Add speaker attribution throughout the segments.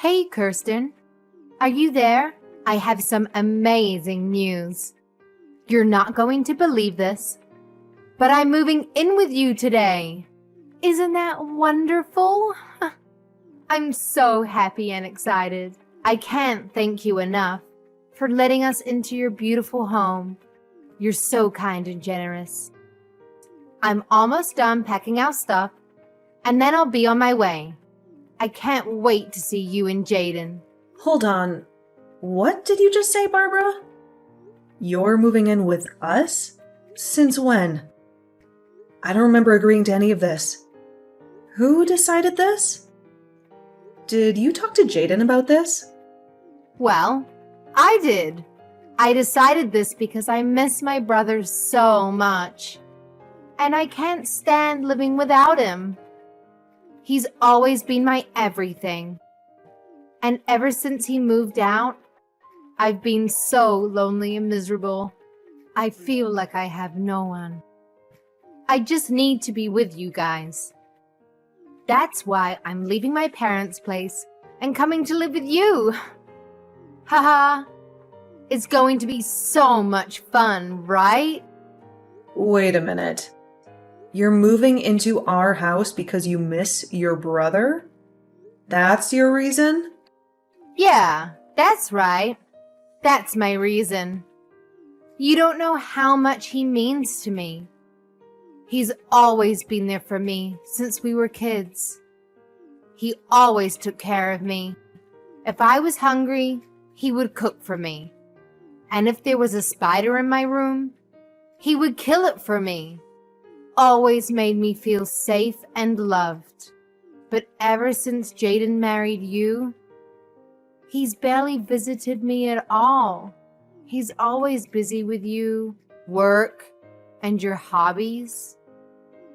Speaker 1: Hey, Kirsten. Are you there? I have some amazing news. You're not going to believe this, but I'm moving in with you today. Isn't that wonderful? I'm so happy and excited. I can't thank you enough for letting us into your beautiful home. You're so kind and generous. I'm almost done packing our stuff, and then I'll be on my way. I can't wait to see you and Jaden.
Speaker 2: Hold on. What did you just say, Barbara? You're moving in with us? Since when? I don't remember agreeing to any of this. Who decided this? Did you talk to Jaden about this?
Speaker 1: Well, I did. I decided this because I miss my brother so much. And I can't stand living without him. He's always been my everything. And ever since he moved out, I've been so lonely and miserable. I feel like I have no one. I just need to be with you guys. That's why I'm leaving my parents' place and coming to live with you. Haha. It's going to be so much fun, right?
Speaker 2: Wait a minute. You're moving into our house because you miss your brother? That's your reason?
Speaker 1: Yeah, that's right. That's my reason. You don't know how much he means to me. He's always been there for me since we were kids. He always took care of me. If I was hungry, he would cook for me. And if there was a spider in my room, he would kill it for me. Always made me feel safe and loved. But ever since Jaden married you, he's barely visited me at all. He's always busy with you, work, and your hobbies.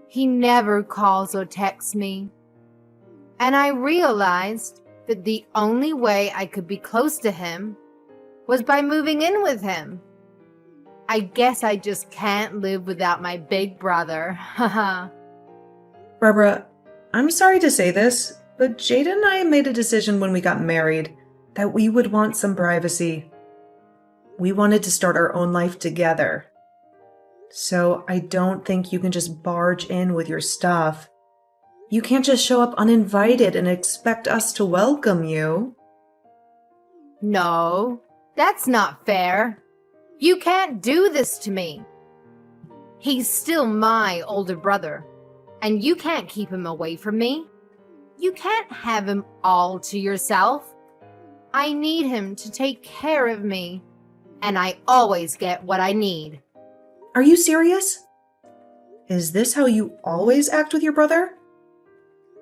Speaker 1: He never calls or texts me. And I realized that the only way I could be close to him was by moving in with him. I guess I just can't live without my big brother. Haha.
Speaker 2: Barbara, I'm sorry to say this, but Jaden and I made a decision when we got married that we would want some privacy. We wanted to start our own life together. So I don't think you can just barge in with your stuff. You can't just show up uninvited and expect us to welcome you.
Speaker 1: No, that's not fair. You can't do this to me. He's still my older brother, and you can't keep him away from me. You can't have him all to yourself. I need him to take care of me, and I always get what I need.
Speaker 2: Are you serious? Is this how you always act with your brother?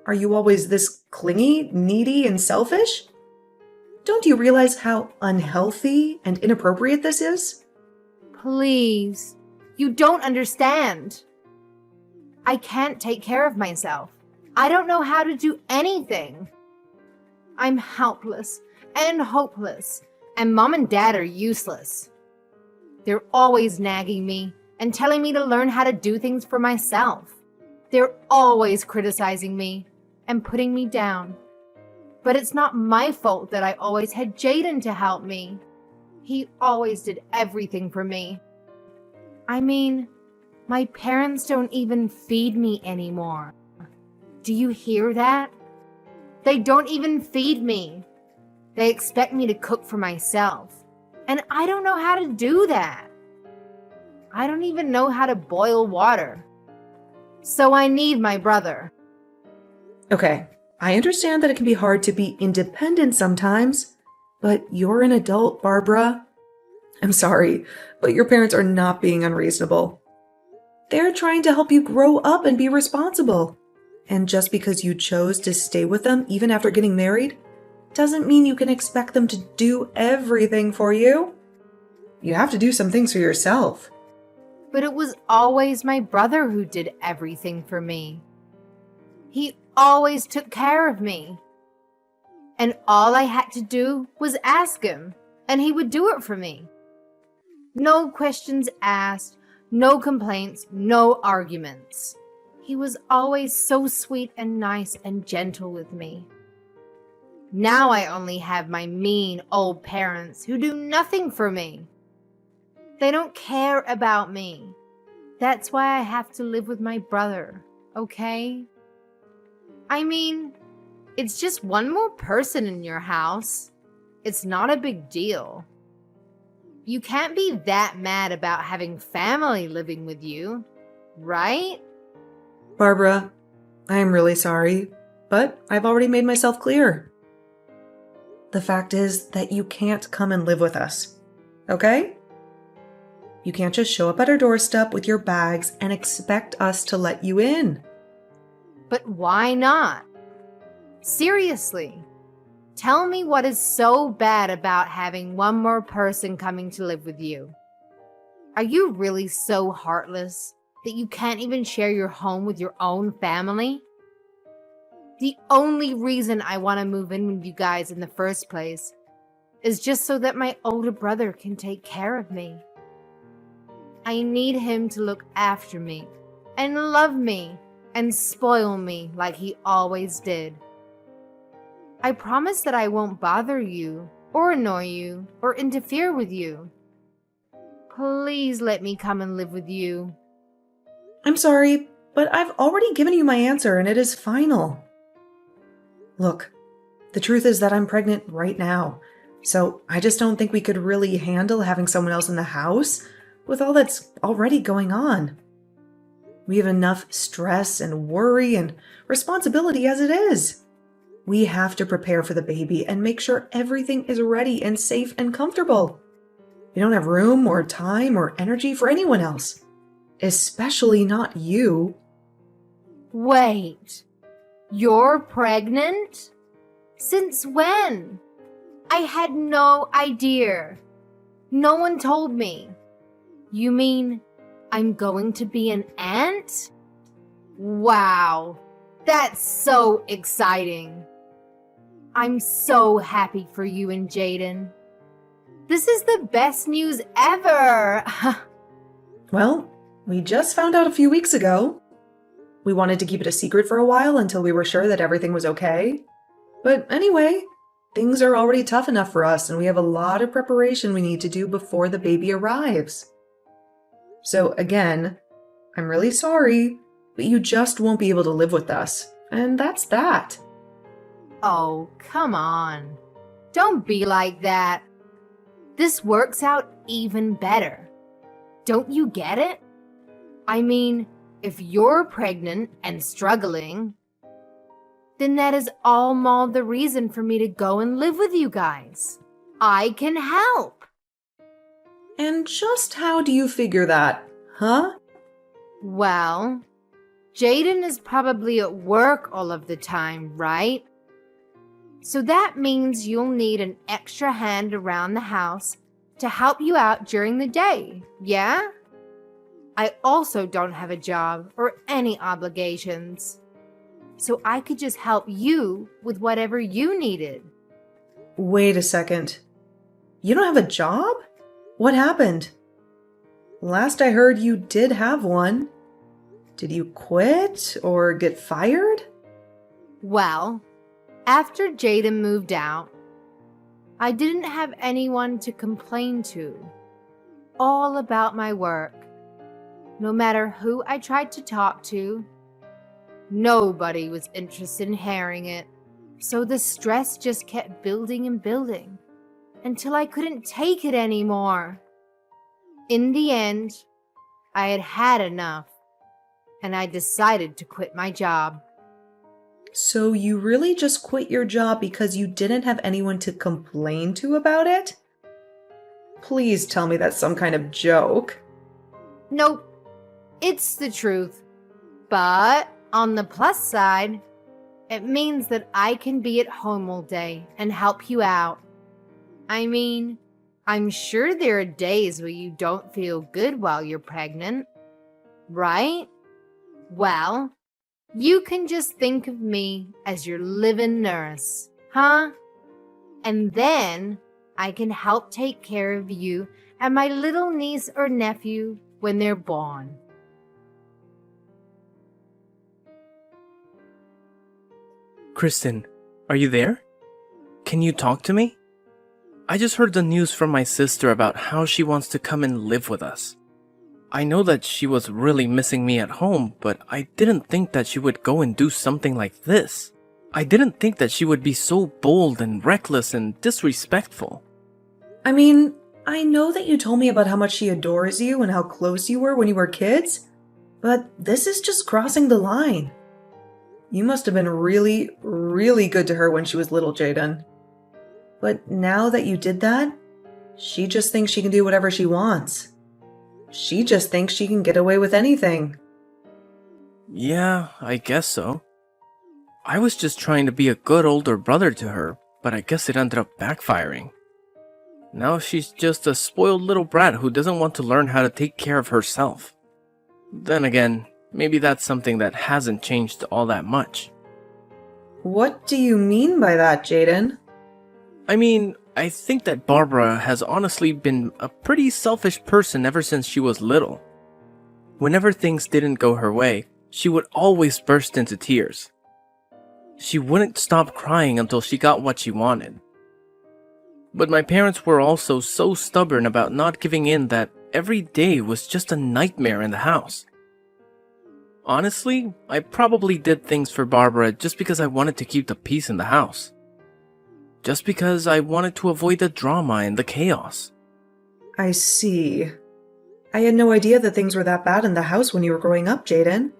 Speaker 2: Are you always this clingy, needy, and selfish? Don't you realize how unhealthy and inappropriate this is?
Speaker 1: Please, you don't understand. I can't take care of myself. I don't know how to do anything. I'm helpless and hopeless, and Mom and Dad are useless. They're always nagging me and telling me to learn how to do things for myself. They're always criticizing me and putting me down. But it's not my fault that I always had Jaden to help me. He always did everything for me. I mean, my parents don't even feed me anymore. Do you hear that? They don't even feed me. They expect me to cook for myself. And I don't know how to do that. I don't even know how to boil water. So I need my brother.
Speaker 2: Okay, I understand that it can be hard to be independent sometimes, but you're an adult, Barbara. I'm sorry, but your parents are not being unreasonable. They're trying to help you grow up and be responsible. And just because you chose to stay with them even after getting married, doesn't mean you can expect them to do everything for you. You have to do some things for yourself.
Speaker 1: But it was always my brother who did everything for me. He always took care of me. And all I had to do was ask him, and he would do it for me. No questions asked, no complaints, no arguments. He was always so sweet and nice and gentle with me. Now I only have my mean old parents who do nothing for me. They don't care about me. That's why I have to live with my brother, okay? I mean, it's just one more person in your house. It's not a big deal. You can't be that mad about having family living with you, right?
Speaker 2: Barbara, I am really sorry, but I've already made myself clear. The fact is that you can't come and live with us, okay? You can't just show up at our doorstep with your bags and expect us to let you in.
Speaker 1: But why not? Seriously, tell me what is so bad about having one more person coming to live with you. Are you really so heartless that you can't even share your home with your own family? The only reason I want to move in with you guys in the first place is just so that my older brother can take care of me. I need him to look after me and love me and spoil me like he always did. I promise that I won't bother you or annoy you or interfere with you. Please let me come and live with you.
Speaker 2: I'm sorry, but I've already given you my answer and it is final. Look, the truth is that I'm pregnant right now, so I just don't think we could really handle having someone else in the house with all that's already going on. We have enough stress and worry and responsibility as it is. We have to prepare for the baby and make sure everything is ready and safe and comfortable. We don't have room or time or energy for anyone else, especially not you.
Speaker 1: Wait, you're pregnant? Since when? I had no idea. No one told me. You mean I'm going to be an aunt? Wow, that's so exciting. I'm so happy for you and Jaden. This is the best news ever.
Speaker 2: Well, we just found out a few weeks ago. We wanted to keep it a secret for a while until we were sure that everything was okay. But anyway, things are already tough enough for us and we have a lot of preparation we need to do before the baby arrives. So again, I'm really sorry, but you just won't be able to live with us. And that's that.
Speaker 1: Oh, come on. Don't be like that. This works out even better. Don't you get it? I mean, if you're pregnant and struggling, then that is all the reason for me to go and live with you guys. I can help.
Speaker 2: And just how do you figure that, huh?
Speaker 1: Well, Jaden is probably at work all of the time, right? So that means you'll need an extra hand around the house to help you out during the day, yeah? I also don't have a job or any obligations, so I could just help you with whatever you needed.
Speaker 2: Wait a second. You don't have a job? What happened? Last I heard you did have one. Did you quit or get fired?
Speaker 1: Well, after Jaden moved out, I didn't have anyone to complain to. All about my work. No matter who I tried to talk to, nobody was interested in hearing it. So the stress just kept building and building until I couldn't take it anymore. In the end, I had had enough and I decided to quit my job.
Speaker 2: So you really just quit your job because you didn't have anyone to complain to about it? Please tell me that's some kind of joke.
Speaker 1: Nope, it's the truth. But on the plus side, it means that I can be at home all day and help you out. I mean, I'm sure there are days where you don't feel good while you're pregnant, right? Well, you can just think of me as your live-in nurse, huh? And then I can help take care of you and my little niece or nephew when they're born.
Speaker 3: Kristen, are you there? Can you talk to me? I just heard the news from my sister about how she wants to come and live with us. I know that she was really missing me at home, but I didn't think that she would go and do something like this. I didn't think that she would be so bold and reckless and disrespectful.
Speaker 2: I mean, I know that you told me about how much she adores you and how close you were when you were kids, but this is just crossing the line. You must have been really, really good to her when she was little, Jaden. But now that you did that, she just thinks she can do whatever she wants. She just thinks she can get away with anything.
Speaker 3: Yeah, I guess so. I was just trying to be a good older brother to her, but I guess it ended up backfiring. Now she's just a spoiled little brat who doesn't want to learn how to take care of herself. Then again, maybe that's something that hasn't changed all that much.
Speaker 2: What do you mean by that, Jaden?
Speaker 3: I mean, I think that Barbara has honestly been a pretty selfish person ever since she was little. Whenever things didn't go her way, she would always burst into tears. She wouldn't stop crying until she got what she wanted. But my parents were also so stubborn about not giving in that every day was just a nightmare in the house. Honestly, I probably did things for Barbara just because I wanted to keep the peace in the house. Just because I wanted to avoid the drama and the chaos.
Speaker 2: I see. I had no idea that things were that bad in the house when you were growing up, Jaden.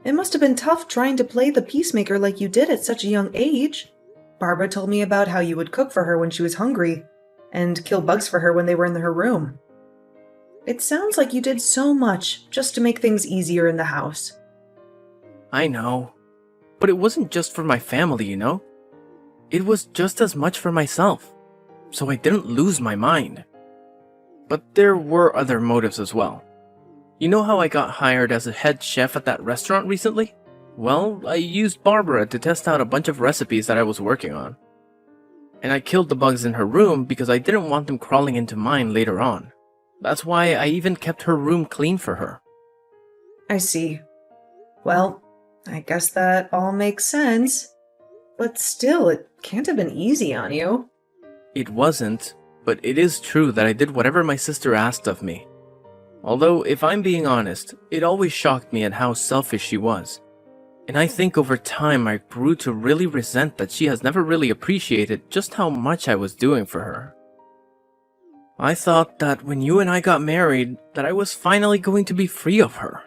Speaker 2: It must have been tough trying to play the peacemaker like you did at such a young age. Barbara told me about how you would cook for her when she was hungry, and kill bugs for her when they were in her room. It sounds like you did so much just to make things easier in the house.
Speaker 3: I know, but it wasn't just for my family, you know? It was just as much for myself, so I didn't lose my mind. But there were other motives as well. You know how I got hired as a head chef at that restaurant recently? Well, I used Barbara to test out a bunch of recipes that I was working on. And I killed the bugs in her room because I didn't want them crawling into mine later on. That's why I even kept her room clean for her.
Speaker 2: I see. Well, I guess that all makes sense. But still, it can't have been easy on you.
Speaker 3: It wasn't, but it is true that I did whatever my sister asked of me. Although, if I'm being honest, it always shocked me at how selfish she was. And I think over time I grew to really resent that she has never really appreciated just how much I was doing for her. I thought that when you and I got married, that I was finally going to be free of her.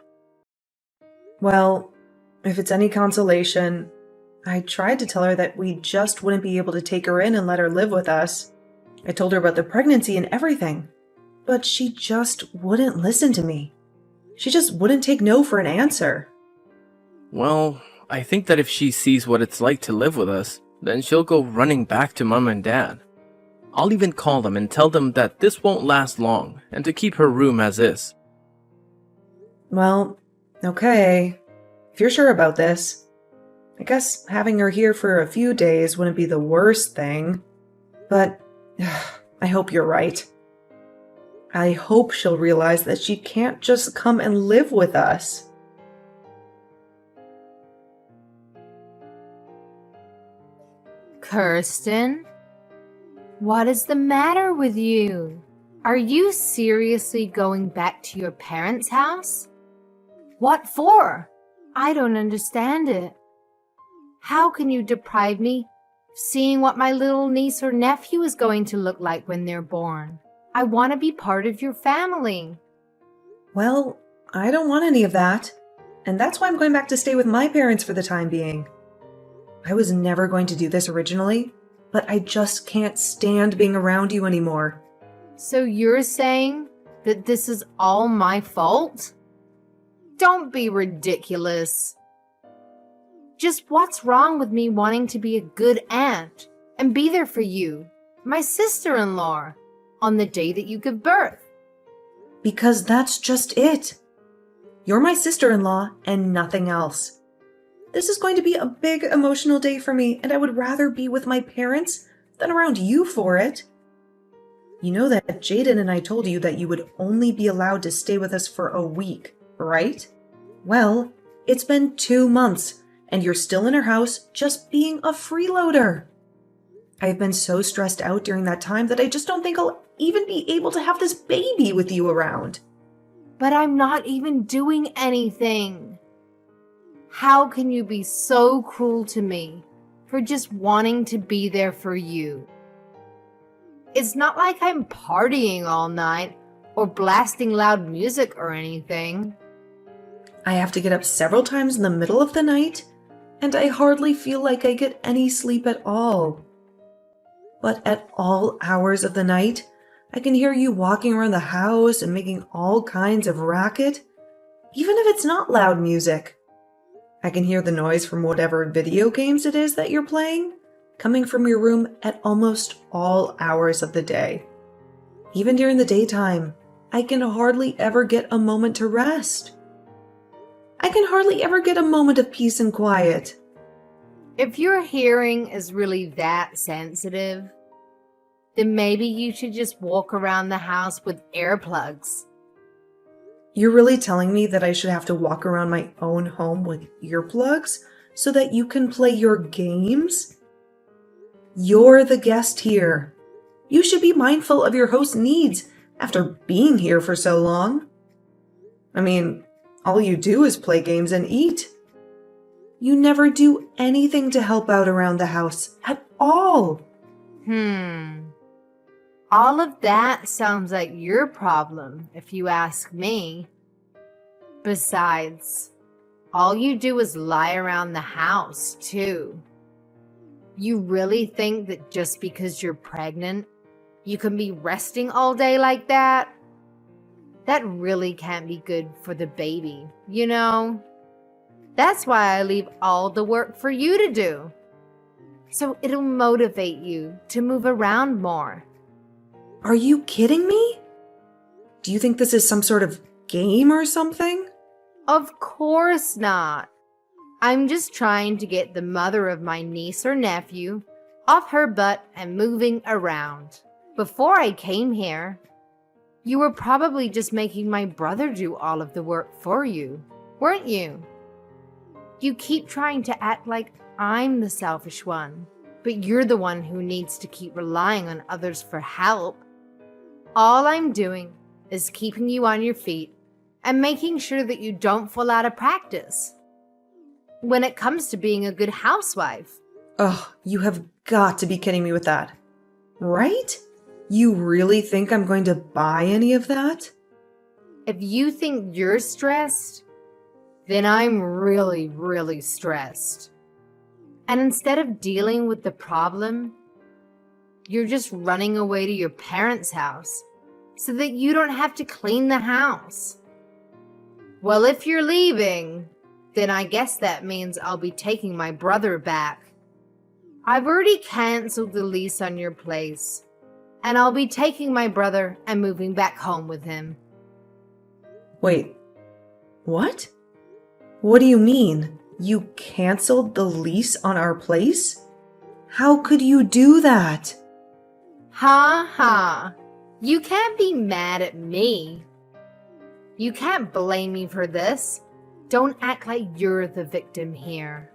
Speaker 2: Well, if it's any consolation, I tried to tell her that we just wouldn't be able to take her in and let her live with us. I told her about the pregnancy and everything, but she just wouldn't listen to me. She just wouldn't take no for an answer.
Speaker 3: Well, I think that if she sees what it's like to live with us, then she'll go running back to Mom and Dad. I'll even call them and tell them that this won't last long and to keep her room as is.
Speaker 2: Well, okay. If you're sure about this, I guess having her here for a few days wouldn't be the worst thing. But I hope you're right. I hope she'll realize that she can't just come and live with us.
Speaker 1: Kirsten? What is the matter with you? Are you seriously going back to your parents' house? What for? I don't understand it. How can you deprive me of seeing what my little niece or nephew is going to look like when they're born? I want to be part of your family.
Speaker 2: Well, I don't want any of that. And that's why I'm going back to stay with my parents for the time being. I was never going to do this originally, but I just can't stand being around you anymore.
Speaker 1: So you're saying that this is all my fault? Don't be ridiculous. Just what's wrong with me wanting to be a good aunt and be there for you, my sister-in-law, on the day that you give birth?
Speaker 2: Because that's just it. You're my sister-in-law and nothing else. This is going to be a big emotional day for me, and I would rather be with my parents than around you for it. You know that Jaden and I told you that you would only be allowed to stay with us for a week, right? Well, it's been 2 months, and you're still in our house just being a freeloader. I've been so stressed out during that time that I just don't think I'll even be able to have this baby with you around.
Speaker 1: But I'm not even doing anything. How can you be so cruel to me for just wanting to be there for you? It's not like I'm partying all night or blasting loud music or anything.
Speaker 2: I have to get up several times in the middle of the night, and I hardly feel like I get any sleep at all. But at all hours of the night, I can hear you walking around the house and making all kinds of racket, even if it's not loud music. I can hear the noise from whatever video games it is that you're playing, coming from your room at almost all hours of the day. Even during the daytime, I can hardly ever get a moment to rest. I can hardly ever get a moment of peace and quiet.
Speaker 1: If your hearing is really that sensitive, then maybe you should just walk around the house with earplugs.
Speaker 2: You're really telling me that I should have to walk around my own home with earplugs so that you can play your games? You're the guest here. You should be mindful of your host's needs after being here for so long. I mean, all you do is play games and eat. You never do anything to help out around the house at all.
Speaker 1: All of that sounds like your problem, if you ask me. Besides, all you do is lie around the house, too. You really think that just because you're pregnant, you can be resting all day like that? That really can't be good for the baby, you know? That's why I leave all the work for you to do. So it'll motivate you to move around more.
Speaker 2: Are you kidding me? Do you think this is some sort of game or something?
Speaker 1: Of course not. I'm just trying to get the mother of my niece or nephew off her butt and moving around. Before I came here, you were probably just making my brother do all of the work for you, weren't you? You keep trying to act like I'm the selfish one, but you're the one who needs to keep relying on others for help. All I'm doing is keeping you on your feet and making sure that you don't fall out of practice when it comes to being a good housewife.
Speaker 2: Ugh, you have got to be kidding me with that. Right? You really think I'm going to buy any of that?
Speaker 1: If you think you're stressed, then I'm really, really stressed. And instead of dealing with the problem, you're just running away to your parents' house so that you don't have to clean the house. Well, if you're leaving, then I guess that means I'll be taking my brother back. I've already canceled the lease on your place, and I'll be taking my brother and moving back home with him.
Speaker 2: Wait, what? What do you mean? You canceled the lease on our place? How could you do that?
Speaker 1: Ha ha. You can't be mad at me. You can't blame me for this. Don't act like you're the victim here.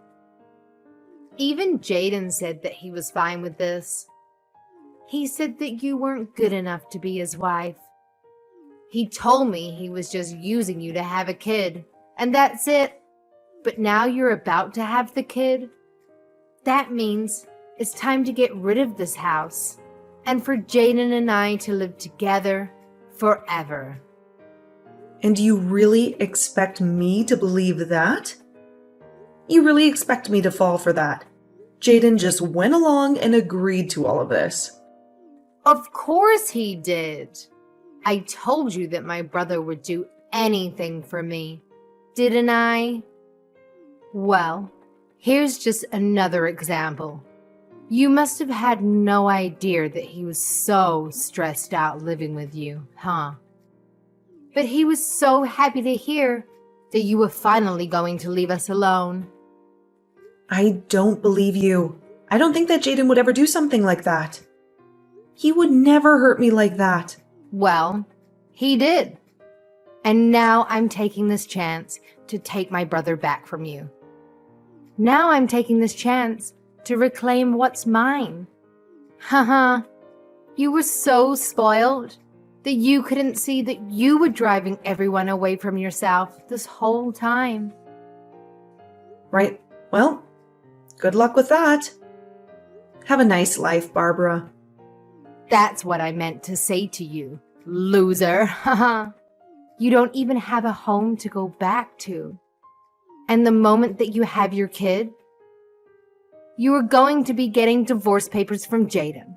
Speaker 1: Even Jaden said that he was fine with this. He said that you weren't good enough to be his wife. He told me he was just using you to have a kid, and that's it. But now you're about to have the kid. That means it's time to get rid of this house, and for Jaden and I to live together forever.
Speaker 2: And you really expect me to believe that? You really expect me to fall for that? Jaden just went along and agreed to all of this.
Speaker 1: Of course he did. I told you that my brother would do anything for me, didn't I? Well, here's just another example. You must have had no idea that he was so stressed out living with you, huh? But he was so happy to hear that you were finally going to leave us alone.
Speaker 2: I don't believe you. I don't think that Jaden would ever do something like that. He would never hurt me like that.
Speaker 1: Well, he did. And now I'm taking this chance to take my brother back from you. Now I'm taking this chance to reclaim what's mine. Haha. You were so spoiled that you couldn't see that you were driving everyone away from yourself this whole time.
Speaker 2: Right. Well, good luck with that. Have a nice life, Barbara.
Speaker 1: That's what I meant to say to you, loser. Haha. You don't even have a home to go back to. And the moment that you have your kid, you are going to be getting divorce papers from Jaden.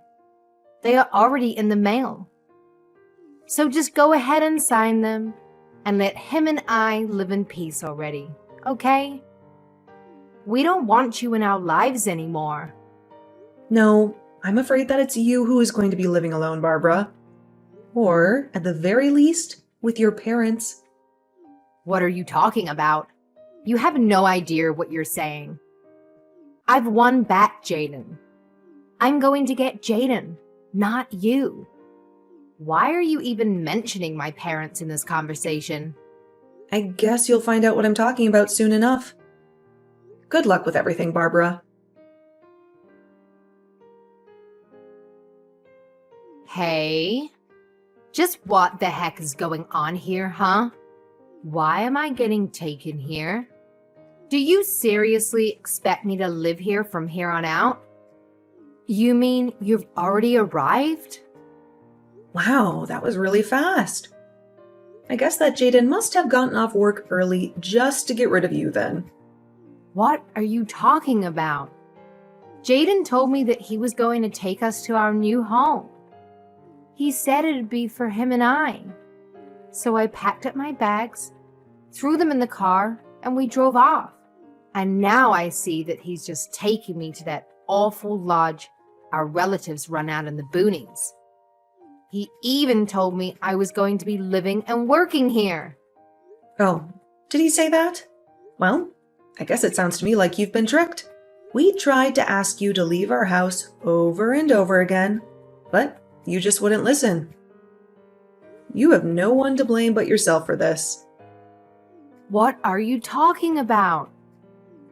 Speaker 1: They are already in the mail. So just go ahead and sign them and let him and I live in peace already, okay? We don't want you in our lives anymore.
Speaker 2: No, I'm afraid that it's you who is going to be living alone, Barbara. Or, at the very least, with your parents.
Speaker 1: What are you talking about? You have no idea what you're saying. I've won back Jaden. I'm going to get Jaden, not you. Why are you even mentioning my parents in this conversation?
Speaker 2: I guess you'll find out what I'm talking about soon enough. Good luck with everything, Barbara.
Speaker 1: Hey, just what the heck is going on here, huh? Why am I getting taken here? Do you seriously expect me to live here from here on out? You mean you've already arrived?
Speaker 2: Wow, that was really fast. I guess that Jaden must have gotten off work early just to get rid of you then.
Speaker 1: What are you talking about? Jaden told me that he was going to take us to our new home. He said it'd be for him and I. So I packed up my bags, threw them in the car, and we drove off. And now I see that he's just taking me to that awful lodge our relatives run out in the boonies. He even told me I was going to be living and working here.
Speaker 2: Oh, did he say that? Well, I guess it sounds to me like you've been tricked. We tried to ask you to leave our house over and over again, but you just wouldn't listen. You have no one to blame but yourself for this.
Speaker 1: What are you talking about?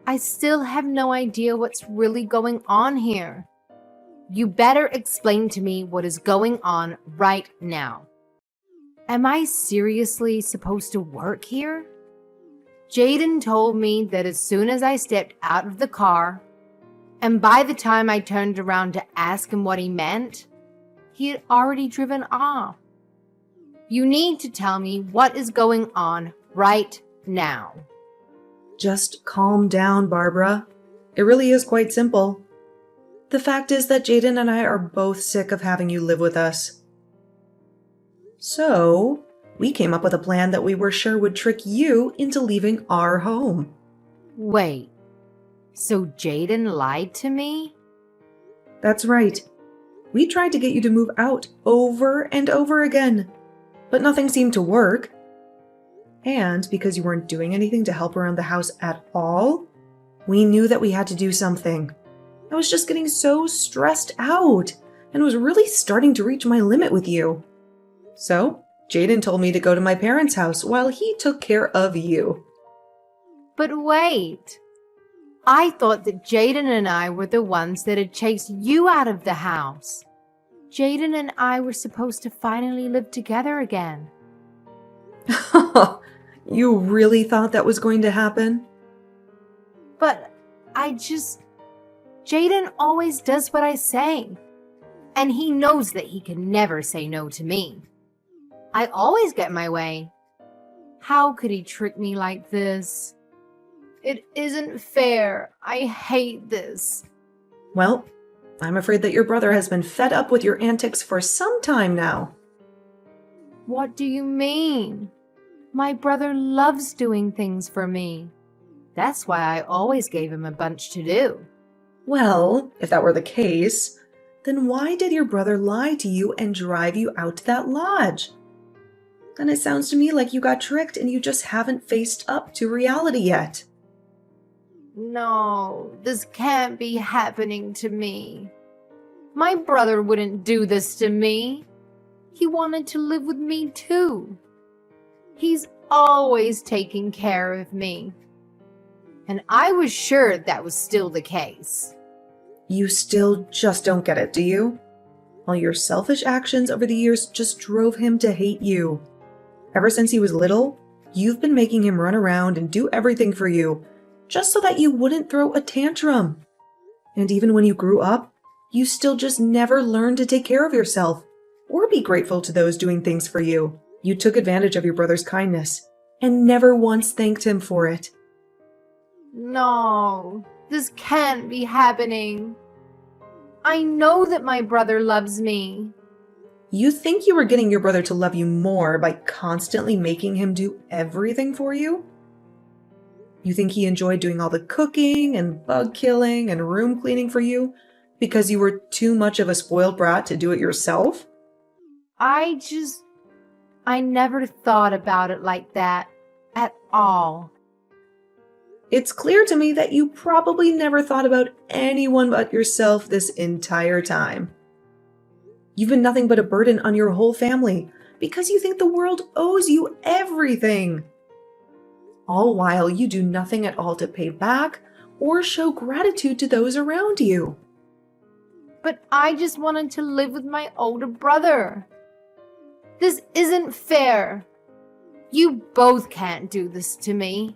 Speaker 1: I still have no idea what's really going on here. You better explain to me what is going on right now. Am I seriously supposed to work here? Jaden told me that as soon as I stepped out of the car, and by the time I turned around to ask him what he meant, he had already driven off. You need to tell me what is going on right now.
Speaker 2: Just calm down, Barbara. It really is quite simple. The fact is that Jaden and I are both sick of having you live with us. So, we came up with a plan that we were sure would trick you into leaving our home.
Speaker 1: Wait, so Jaden lied to me?
Speaker 2: That's right. We tried to get you to move out over and over again, but nothing seemed to work. And because you weren't doing anything to help around the house at all, we knew that we had to do something. I was just getting so stressed out and was really starting to reach my limit with you. So, Jaden told me to go to my parents' house while he took care of you.
Speaker 1: But wait, I thought that Jaden and I were the ones that had chased you out of the house. Jaden and I were supposed to finally live together again.
Speaker 2: You really thought that was going to happen?
Speaker 1: But Jaden always does what I say. And he knows that he can never say no to me. I always get my way. How could he trick me like this? It isn't fair. I hate this.
Speaker 2: Well, I'm afraid that your brother has been fed up with your antics for some time now.
Speaker 1: What do you mean? My brother loves doing things for me. That's why I always gave him a bunch to do.
Speaker 2: Well, if that were the case, then why did your brother lie to you and drive you out to that lodge? Then it sounds to me like you got tricked and you just haven't faced up to reality yet.
Speaker 1: No, this can't be happening to me. My brother wouldn't do this to me. He wanted to live with me too. He's always taking care of me. And I was sure that was still the case.
Speaker 2: You still just don't get it, do you? while your selfish actions over the years just drove him to hate you. Ever since he was little, you've been making him run around and do everything for you, just so that you wouldn't throw a tantrum. And even when you grew up, you still just never learned to take care of yourself or be grateful to those doing things for you. You took advantage of your brother's kindness and never once thanked him for it.
Speaker 1: No, this can't be happening. I know that my brother loves me.
Speaker 2: You think you were getting your brother to love you more by constantly making him do everything for you? You think he enjoyed doing all the cooking and bug killing and room cleaning for you because you were too much of a spoiled brat to do it yourself?
Speaker 1: I never thought about it like that at all.
Speaker 2: It's clear to me that you probably never thought about anyone but yourself this entire time. You've been nothing but a burden on your whole family because you think the world owes you everything. All while you do nothing at all to pay back or show gratitude to those around you.
Speaker 1: But I just wanted to live with my older brother. This isn't fair. You both can't do this to me.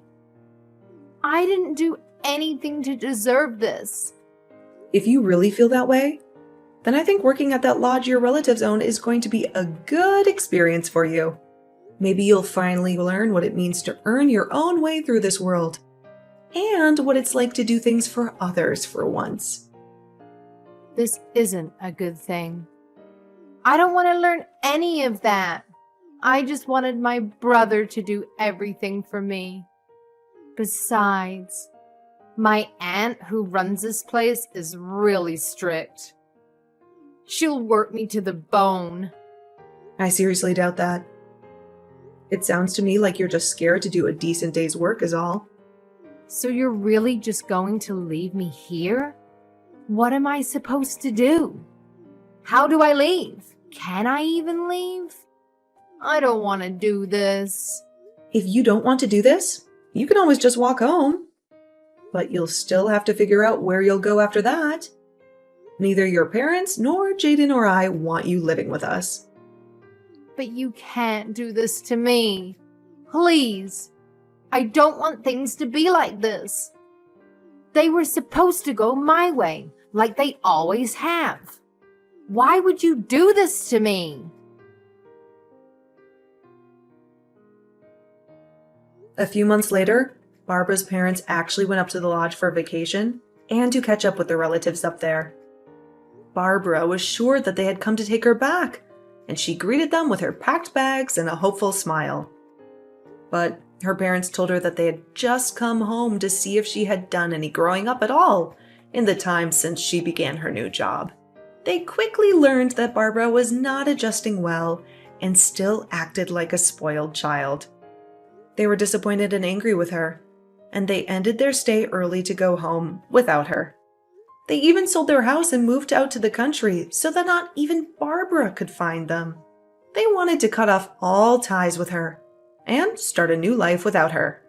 Speaker 1: I didn't do anything to deserve this.
Speaker 2: If you really feel that way, then I think working at that lodge your relatives own is going to be a good experience for you. Maybe you'll finally learn what it means to earn your own way through this world, and what it's like to do things for others for once.
Speaker 1: This isn't a good thing. I don't want to learn any of that. I just wanted my brother to do everything for me. Besides, my aunt who runs this place is really strict. She'll work me to the bone.
Speaker 2: I seriously doubt that. It sounds to me like you're just scared to do a decent day's work is all.
Speaker 1: So you're really just going to leave me here? What am I supposed to do? How do I leave? Can I even leave? I don't want to do this.
Speaker 2: If you don't want to do this, you can always just walk home. But you'll still have to figure out where you'll go after that. Neither your parents nor Jaden or I want you living with us.
Speaker 1: But you can't do this to me. Please. I don't want things to be like this. They were supposed to go my way, like they always have. Why would you do this to me?
Speaker 2: A few months later, Barbara's parents actually went up to the lodge for a vacation and to catch up with their relatives up there. Barbara was sure that they had come to take her back, and she greeted them with her packed bags and a hopeful smile. But her parents told her that they had just come home to see if she had done any growing up at all in the time since she began her new job. They quickly learned that Barbara was not adjusting well and still acted like a spoiled child. They were disappointed and angry with her, and they ended their stay early to go home without her. They even sold their house and moved out to the country so that not even Barbara could find them. They wanted to cut off all ties with her and start a new life without her.